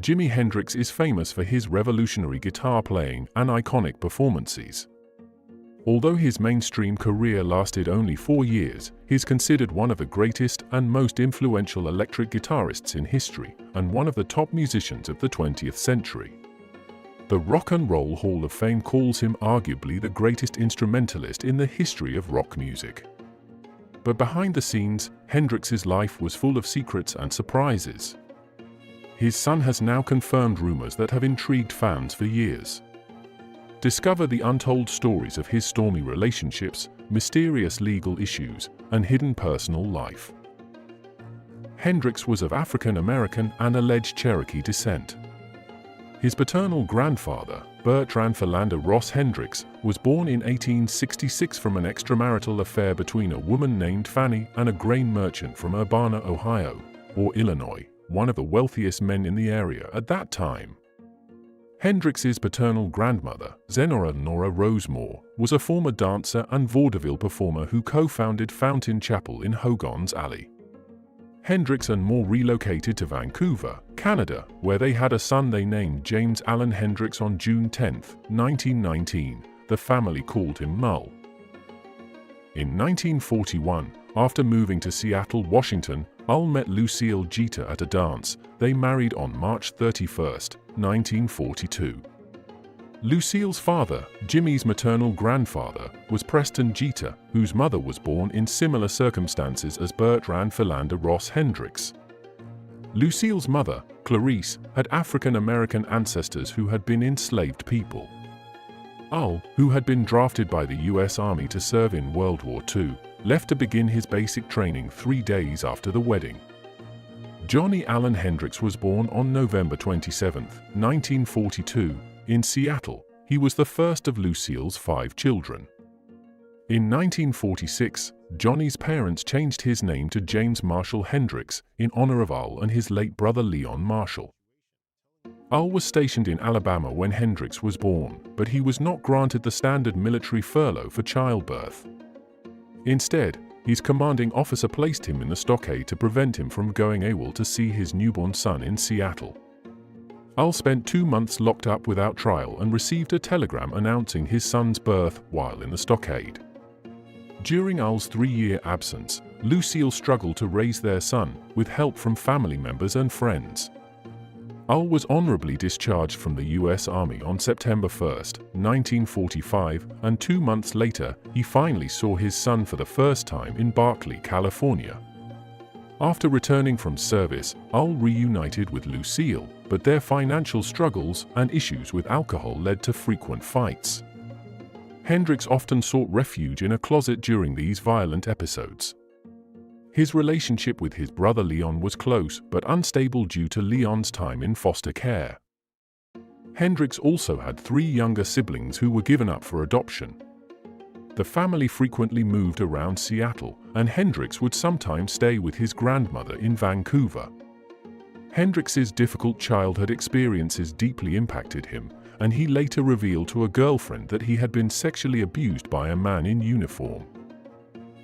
Jimi Hendrix is famous for his revolutionary guitar playing and iconic performances. Although his mainstream career lasted only 4 years, he is considered one of the greatest and most influential electric guitarists in history, and one of the top musicians of the 20th century. The Rock and Roll Hall of Fame calls him arguably the greatest instrumentalist in the history of rock music. But behind the scenes, Hendrix's life was full of secrets and surprises. His son has now confirmed rumors that have intrigued fans for years. Discover the untold stories of his stormy relationships, mysterious legal issues, and hidden personal life. Hendrix was of African American and alleged Cherokee descent. His paternal grandfather, Bertrand Philander Ross Hendrix, was born in 1866 from an extramarital affair between a woman named Fanny and a grain merchant from Urbana, Ohio, or Illinois, one of the wealthiest men in the area at that time. Hendrix's paternal grandmother, Zenora Nora Rosemore, was a former dancer and vaudeville performer who co-founded Fountain Chapel in Hogarth's Alley. Hendrix and Moore relocated to Vancouver, Canada, where they had a son they named James Allen Hendrix on June 10, 1919. The family called him Mull. In 1941, after moving to Seattle, Washington, Mull met Lucille Jeter at a dance. They married on March 31, 1942. Lucille's father, Jimmy's maternal grandfather, was Preston Jeter, whose mother was born in similar circumstances as Bertrand Philander Ross Hendrix. Lucille's mother, Clarice, had African American ancestors who had been enslaved people. Mull, who had been drafted by the U.S. Army to serve in World War II, left to begin his basic training 3 days after the wedding. Johnny Allen Hendrix was born on November 27, 1942, in Seattle. He was the first of Lucille's 5 children. In 1946, Johnny's parents changed his name to James Marshall Hendrix in honor of Mull and his late brother Leon Marshall. Mull was stationed in Alabama when Hendrix was born, but he was not granted the standard military furlough for childbirth. Instead, his commanding officer placed him in the stockade to prevent him from going AWOL to see his newborn son in Seattle. Mull spent 2 months locked up without trial and received a telegram announcing his son's birth while in the stockade. During Mull's 3-year absence, Lucille struggled to raise their son, with help from family members and friends. Mull was honorably discharged from the U.S. Army on September 1, 1945, and 2 months later, he finally saw his son for the first time in Berkeley, California. After returning from service, Mull reunited with Lucille, but their financial struggles and issues with alcohol led to frequent fights. Hendrix often sought refuge in a closet during these violent episodes. His relationship with his brother Leon was close but unstable due to Leon's time in foster care. Hendrix also had 3 younger siblings who were given up for adoption. The family frequently moved around Seattle, and Hendrix would sometimes stay with his grandmother in Vancouver. Hendrix's difficult childhood experiences deeply impacted him, and he later revealed to a girlfriend that he had been sexually abused by a man in uniform.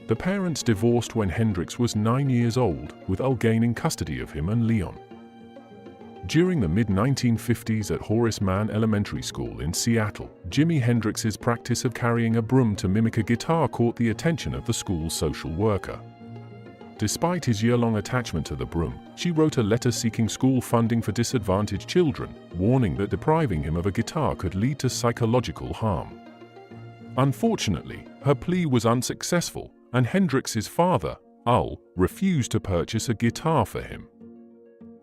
The parents divorced when Hendrix was 9 years old, with Mull gaining custody of him and Leon. During the mid-1950s at Horace Mann Elementary School in Seattle, Jimi Hendrix's practice of carrying a broom to mimic a guitar caught the attention of the school's social worker. Despite his year-long attachment to the broom, she wrote a letter seeking school funding for disadvantaged children, warning that depriving him of a guitar could lead to psychological harm. Unfortunately, her plea was unsuccessful, and Hendrix's father, Mull, refused to purchase a guitar for him.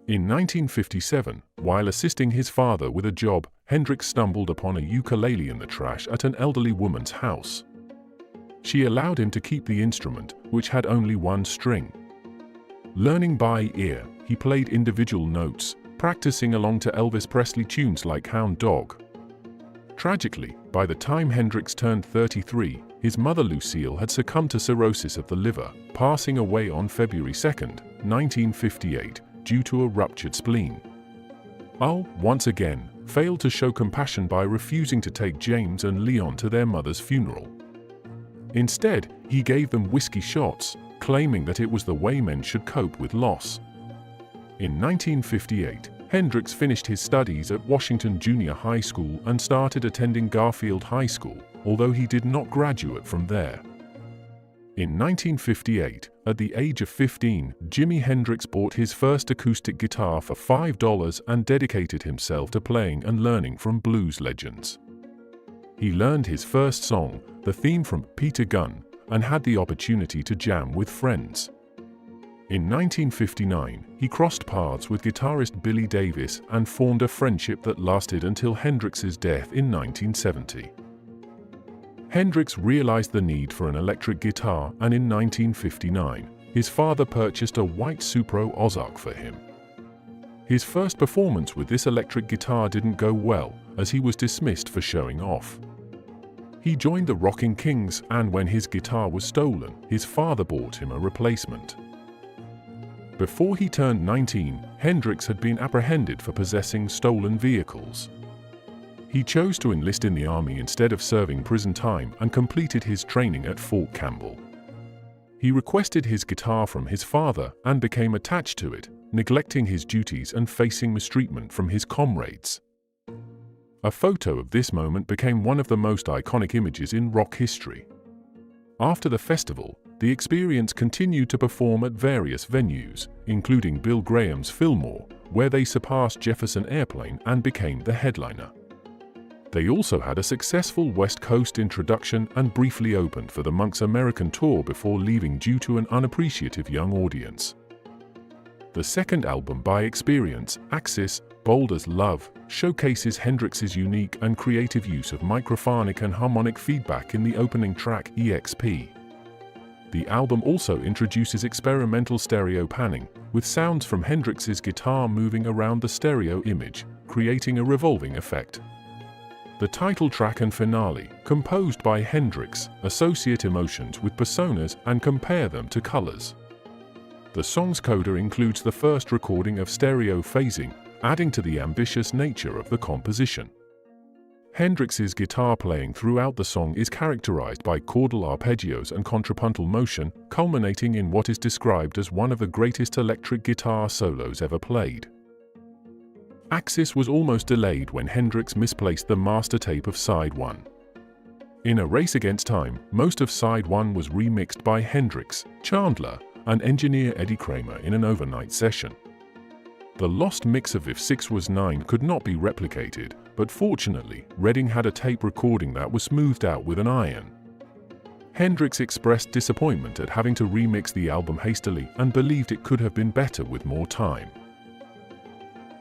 In 1957, while assisting his father with a job, Hendrix stumbled upon a ukulele in the trash at an elderly woman's house. She allowed him to keep the instrument, which had only 1 string. Learning by ear, he played individual notes, practicing along to Elvis Presley tunes like Hound Dog. Tragically, by the time Hendrix turned 33, his mother Lucille had succumbed to cirrhosis of the liver, passing away on February 2, 1958, due to a ruptured spleen. Mull, once again, failed to show compassion by refusing to take James and Leon to their mother's funeral. Instead, he gave them whiskey shots, claiming that it was the way men should cope with loss. In 1958, Hendrix finished his studies at Washington Junior High School and started attending Garfield High School, although he did not graduate from there. In 1958, at the age of 15, Jimi Hendrix bought his first acoustic guitar for $5 and dedicated himself to playing and learning from blues legends. He learned his first song, the theme from Peter Gunn, and had the opportunity to jam with friends. In 1959, he crossed paths with guitarist Billy Davis and formed a friendship that lasted until Hendrix's death in 1970. Hendrix realized the need for an electric guitar, and in 1959, his father purchased a white Supro Ozark for him. His first performance with this electric guitar didn't go well, as he was dismissed for showing off. He joined the Rocking Kings, and when his guitar was stolen, his father bought him a replacement. Before he turned 19, Hendrix had been apprehended for possessing stolen vehicles. He chose to enlist in the army instead of serving prison time and completed his training at Fort Campbell. He requested his guitar from his father and became attached to it, neglecting his duties and facing mistreatment from his comrades. A photo of this moment became one of the most iconic images in rock history. After the festival, the Experience continued to perform at various venues, including Bill Graham's Fillmore, where they surpassed Jefferson Airplane and became the headliner. They also had a successful West Coast introduction and briefly opened for the Monks' American tour before leaving due to an unappreciative young audience. The second album by Experience, Axis, Bold as Love, showcases Hendrix's unique and creative use of microphonic and harmonic feedback in the opening track, EXP. The album also introduces experimental stereo panning, with sounds from Hendrix's guitar moving around the stereo image, creating a revolving effect. The title track and finale, composed by Hendrix, associate emotions with personas and compare them to colors. The song's coda includes the first recording of stereo phasing, adding to the ambitious nature of the composition. Hendrix's guitar playing throughout the song is characterized by chordal arpeggios and contrapuntal motion, culminating in what is described as one of the greatest electric guitar solos ever played. Axis was almost delayed when Hendrix misplaced the master tape of Side 1. In a race against time, most of Side 1 was remixed by Hendrix, Chandler, and engineer Eddie Kramer in an overnight session. The lost mix of If 6 Was 9 could not be replicated, but fortunately, Redding had a tape recording that was smoothed out with an iron. Hendrix expressed disappointment at having to remix the album hastily and believed it could have been better with more time.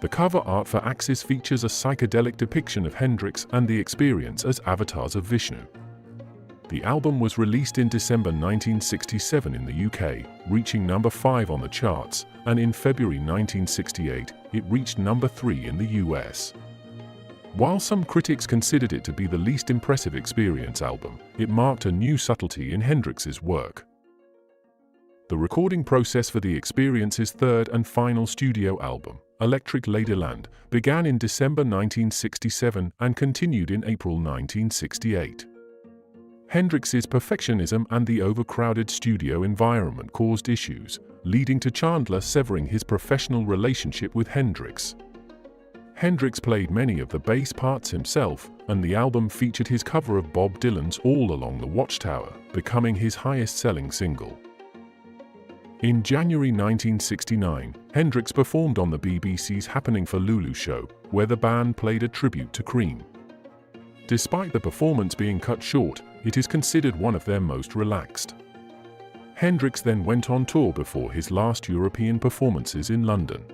The cover art for Axis features a psychedelic depiction of Hendrix and the Experience as avatars of Vishnu. The album was released in December 1967 in the UK, reaching number 5 on the charts, and in February 1968, it reached number 3 in the US. While some critics considered it to be the least impressive Experience album, it marked a new subtlety in Hendrix's work. The recording process for the Experience's third and final studio album, Electric Ladyland, began in December 1967 and continued in April 1968. Hendrix's perfectionism and the overcrowded studio environment caused issues, leading to Chandler severing his professional relationship with Hendrix. Hendrix played many of the bass parts himself, and the album featured his cover of Bob Dylan's All Along the Watchtower, becoming his highest-selling single. In January 1969, Hendrix performed on the BBC's Happening for Lulu show, where the band played a tribute to Cream. Despite the performance being cut short, it is considered one of their most relaxed. Hendrix then went on tour before his last European performances in London.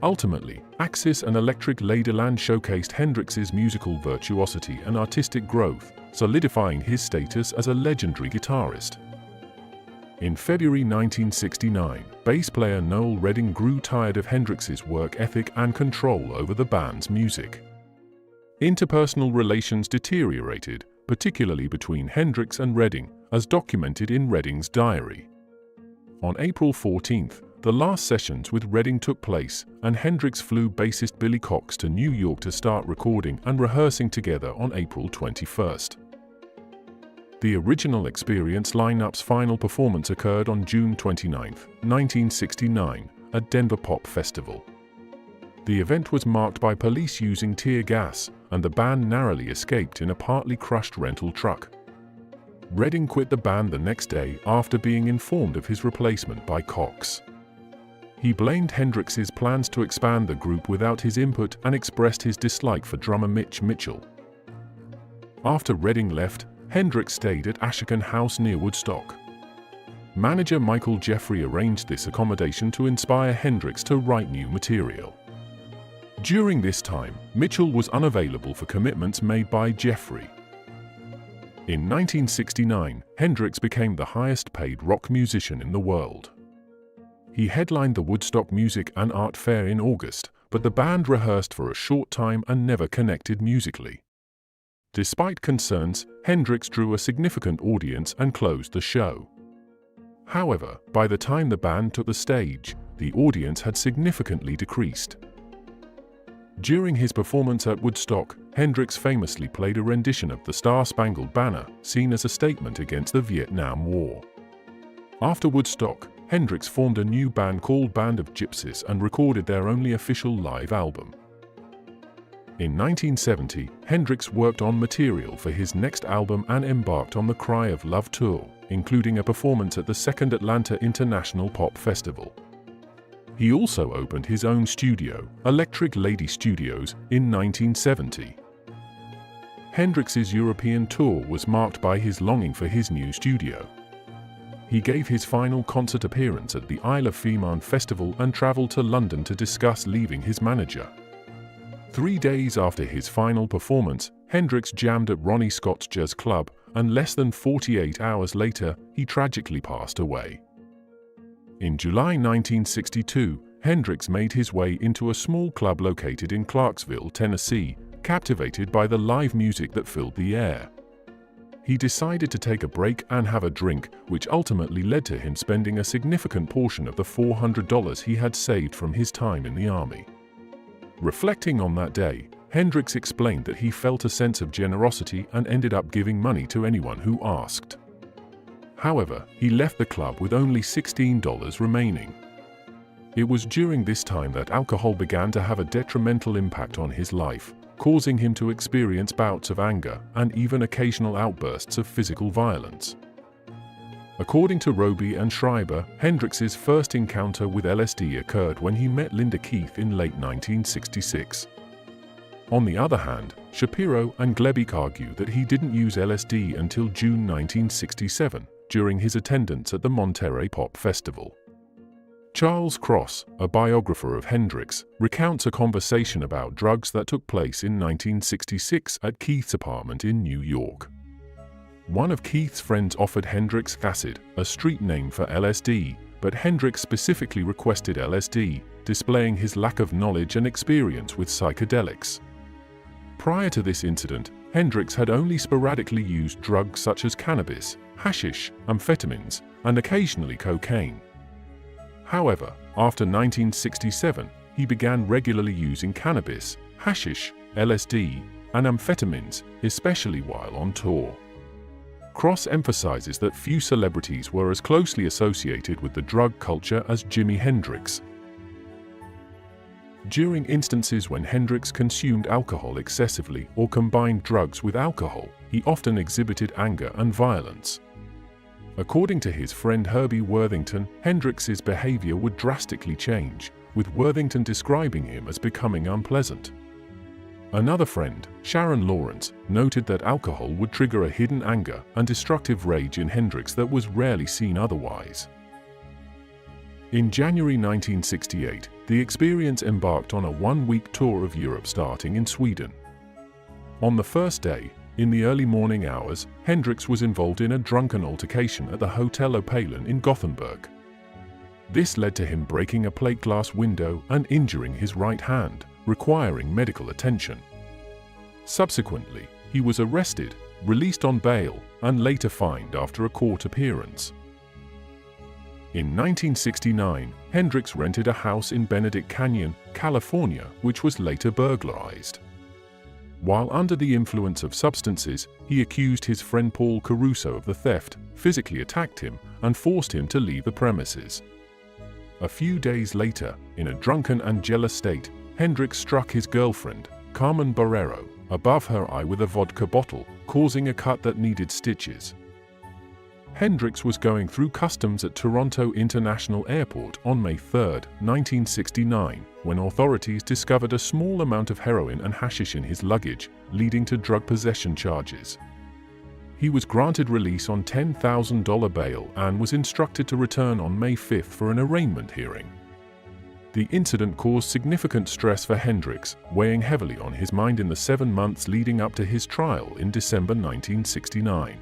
Ultimately, Axis and Electric Ladyland showcased Hendrix's musical virtuosity and artistic growth, solidifying his status as a legendary guitarist. In February 1969, bass player Noel Redding grew tired of Hendrix's work ethic and control over the band's music. Interpersonal relations deteriorated, particularly between Hendrix and Redding, as documented in Redding's diary. On April 14th, the last sessions with Redding took place, and Hendrix flew bassist Billy Cox to New York to start recording and rehearsing together on April 21st. The original Experience lineup's final performance occurred on June 29, 1969, at Denver Pop Festival. The event was marked by police using tear gas, and the band narrowly escaped in a partly crushed rental truck. Redding quit the band the next day after being informed of his replacement by Cox. He blamed Hendrix's plans to expand the group without his input and expressed his dislike for drummer Mitch Mitchell. After Redding left, Hendrix stayed at Ashokan House near Woodstock. Manager Michael Jeffrey arranged this accommodation to inspire Hendrix to write new material. During this time, Mitchell was unavailable for commitments made by Jeffrey. In 1969, Hendrix became the highest-paid rock musician in the world. He headlined the Woodstock Music and Art Fair in August, but the band rehearsed for a short time and never connected musically. Despite concerns, Hendrix drew a significant audience and closed the show. However, by the time the band took the stage, the audience had significantly decreased. During his performance at Woodstock, Hendrix famously played a rendition of the Star-Spangled Banner, seen as a statement against the Vietnam War. After Woodstock, Hendrix formed a new band called Band of Gypsies and recorded their only official live album. In 1970, Hendrix worked on material for his next album and embarked on the Cry of Love tour, including a performance at the Second Atlanta International Pop Festival. He also opened his own studio, Electric Lady Studios, in 1970. Hendrix's European tour was marked by his longing for his new studio. He gave his final concert appearance at the Isle of Femern Festival and traveled to London to discuss leaving his manager. 3 days after his final performance, Hendrix jammed at Ronnie Scott's Jazz Club, and less than 48 hours later, he tragically passed away. In July 1962, Hendrix made his way into a small club located in Clarksville, Tennessee, captivated by the live music that filled the air. He decided to take a break and have a drink, which ultimately led to him spending a significant portion of the $400 he had saved from his time in the Army. Reflecting on that day, Hendrix explained that he felt a sense of generosity and ended up giving money to anyone who asked. However, he left the club with only $16 remaining. It was during this time that alcohol began to have a detrimental impact on his life, causing him to experience bouts of anger and even occasional outbursts of physical violence. According to Roby and Schreiber, Hendrix's first encounter with LSD occurred when he met Linda Keith in late 1966. On the other hand, Shapiro and Glebik argue that he didn't use LSD until June 1967, during his attendance at the Monterey Pop Festival. Charles Cross, a biographer of Hendrix, recounts a conversation about drugs that took place in 1966 at Keith's apartment in New York. One of Keith's friends offered Hendrix acid, a street name for LSD, but Hendrix specifically requested LSD, displaying his lack of knowledge and experience with psychedelics. Prior to this incident, Hendrix had only sporadically used drugs such as cannabis, hashish, amphetamines, and occasionally cocaine. However, after 1967, he began regularly using cannabis, hashish, LSD, and amphetamines, especially while on tour. Cross emphasizes that few celebrities were as closely associated with the drug culture as Jimi Hendrix. During instances when Hendrix consumed alcohol excessively or combined drugs with alcohol, he often exhibited anger and violence. According to his friend Herbie Worthington, Hendrix's behavior would drastically change, with Worthington describing him as becoming unpleasant. Another friend, Sharon Lawrence, noted that alcohol would trigger a hidden anger and destructive rage in Hendrix that was rarely seen otherwise. In January 1968, the Experience embarked on a one-week tour of Europe starting in Sweden. On the first day, in the early morning hours, Hendrix was involved in a drunken altercation at the Hotel Opalen in Gothenburg. This led to him breaking a plate glass window and injuring his right hand, requiring medical attention. Subsequently, he was arrested, released on bail, and later fined after a court appearance. In 1969, Hendrix rented a house in Benedict Canyon, California, which was later burglarized. While under the influence of substances, he accused his friend Paul Caruso of the theft, physically attacked him, and forced him to leave the premises. A few days later, in a drunken and jealous state, Hendrix struck his girlfriend, Carmen Barrero, above her eye with a vodka bottle, causing a cut that needed stitches. Hendrix was going through customs at Toronto International Airport on May 3, 1969, when authorities discovered a small amount of heroin and hashish in his luggage, leading to drug possession charges. He was granted release on $10,000 bail and was instructed to return on May 5 for an arraignment hearing. The incident caused significant stress for Hendrix, weighing heavily on his mind in the 7 months leading up to his trial in December 1969.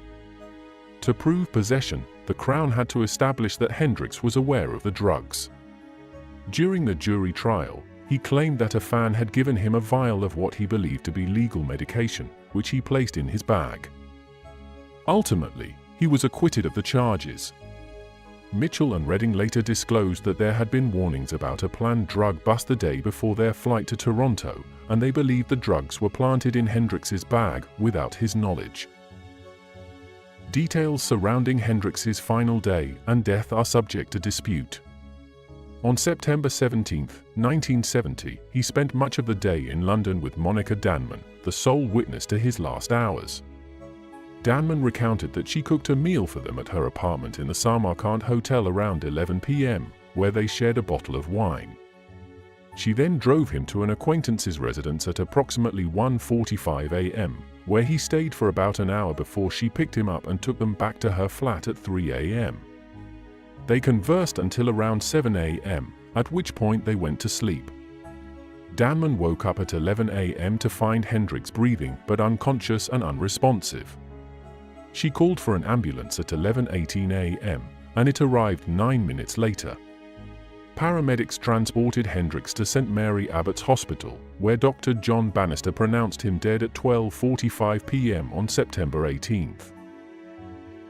To prove possession, the Crown had to establish that Hendrix was aware of the drugs. During the jury trial, he claimed that a fan had given him a vial of what he believed to be legal medication, which he placed in his bag. Ultimately, he was acquitted of the charges. Mitchell and Redding later disclosed that there had been warnings about a planned drug bust the day before their flight to Toronto, and they believed the drugs were planted in Hendrix's bag without his knowledge. Details surrounding Hendrix's final day and death are subject to dispute. On September 17, 1970, he spent much of the day in London with Monica Danman, the sole witness to his last hours. Danman recounted that she cooked a meal for them at her apartment in the Samarkand Hotel around 11 p.m., where they shared a bottle of wine. She then drove him to an acquaintance's residence at approximately 1:45 a.m., where he stayed for about an hour before she picked him up and took them back to her flat at 3 a.m. They conversed until around 7 a.m., at which point they went to sleep. Danman woke up at 11 a.m. to find Hendrix breathing but unconscious and unresponsive. She called for an ambulance at 11:18 a.m., and it arrived 9 minutes later. Paramedics transported Hendrix to St. Mary Abbott's Hospital, where Dr. John Bannister pronounced him dead at 12:45 p.m. on September 18.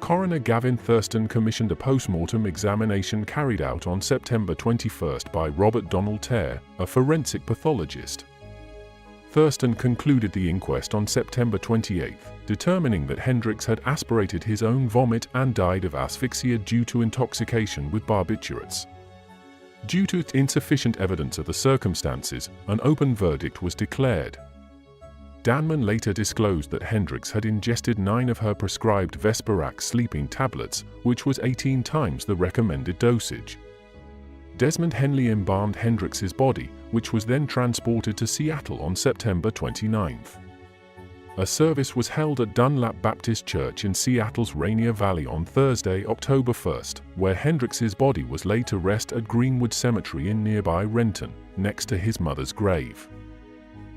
Coroner Gavin Thurston commissioned a post-mortem examination carried out on September 21 by Robert Donald Tare, a forensic pathologist. Thurston concluded the inquest on September 28, determining that Hendrix had aspirated his own vomit and died of asphyxia due to intoxication with barbiturates. Due to insufficient evidence of the circumstances, an open verdict was declared. Danman later disclosed that Hendrix had ingested 9 of her prescribed Vesperac sleeping tablets, which was 18 times the recommended dosage. Desmond Henley embalmed Hendrix's body, which was then transported to Seattle on September 29. A service was held at Dunlap Baptist Church in Seattle's Rainier Valley on Thursday, October 1, where Hendrix's body was laid to rest at Greenwood Cemetery in nearby Renton, next to his mother's grave.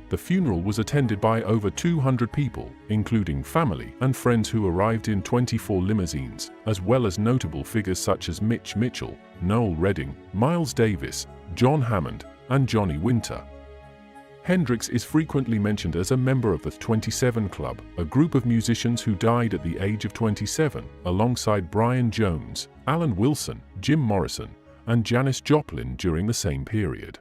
The funeral was attended by over 200 people, including family and friends who arrived in 24 limousines, as well as notable figures such as Mitch Mitchell, Noel Redding, Miles Davis, John Hammond, and Johnny Winter. Hendrix is frequently mentioned as a member of the 27 Club, a group of musicians who died at the age of 27, alongside Brian Jones, Alan Wilson, Jim Morrison, and Janis Joplin during the same period.